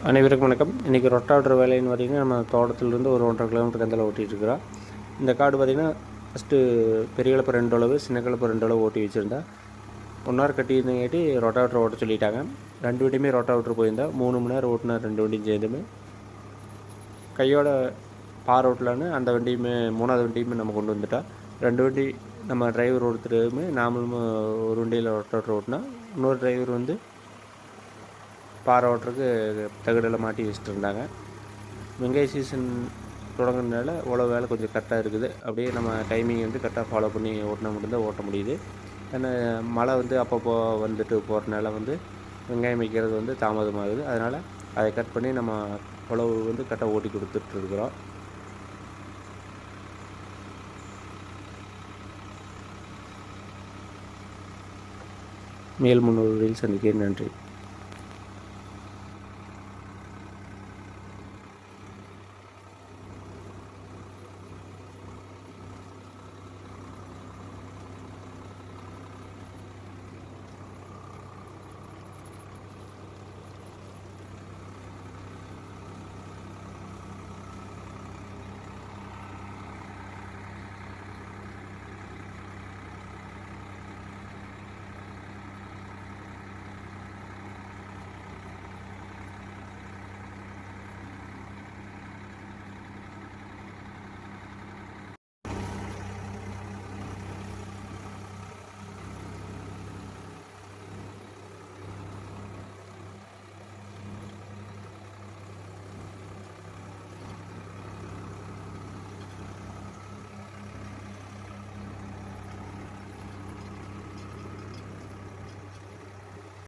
அனைவருக்கும் வணக்கம். இன்றைக்கி ரொட்டாவேட்டர் வேலைன்னு பார்த்திங்கன்னா நம்ம தோட்டத்திலேருந்து ஒரு 1.5 கிலோமீட்டர் கந்தல ஓட்டிகிட்ருக்குறோம். இந்த காடு பார்த்திங்கன்னா ஃபஸ்ட்டு பெரிய கலப்பை 2 அளவு, சின்ன கலப்பை 2 அளவு ஓட்டி வச்சுருந்தா 1 ஹவர் கட்டியிருந்தங்காட்டி ரொட்டாவேட்டர் ஓட்ட சொல்லிட்டாங்க. 2 வண்டியுமே ரொட்டாவேட்டர் போயிருந்தா 3 மணி நேரம் ஓட்டினா 2 வண்டியும் சேர்ந்துமே கையோட பார் ஓட்டலான்னு அந்த வண்டியுமே 3வது வண்டியுமே நம்ம கொண்டு வந்துட்டோம். 2 வண்டி நம்ம டிரைவர் ஒருத்தருமே நாமளும் ஒரு வண்டியில் ரொட்டாவேட்டர் ஓட்டினா இன்னொரு டிரைவர் வந்து பாறை ஓட்டுறதுக்கு தகடெல்லாம் மாட்டி வச்சுட்டு இருந்தாங்க. வெங்காய சீசன் தொடங்குறதுனால உழவு வேலை கொஞ்சம் கரெக்டாக இருக்குது. அப்படியே நம்ம டைமிங் வந்து கரெக்டாக ஃபாலோ பண்ணி ஓட்டினா மட்டும்தான் ஓட்ட முடியுது. ஏன்னா மழை வந்து அப்பப்போ வந்துட்டு போகிறனால வந்து வெங்காயம் வைக்கிறது வந்து தாமதமாகுது. அதனால் அதை கட் பண்ணி நம்ம உழவு வந்து கரெக்டாக ஓட்டி கொடுத்துட்ருக்குறோம். மேல் முன்னோர்களில் சந்திக்கிறேன். நன்றி.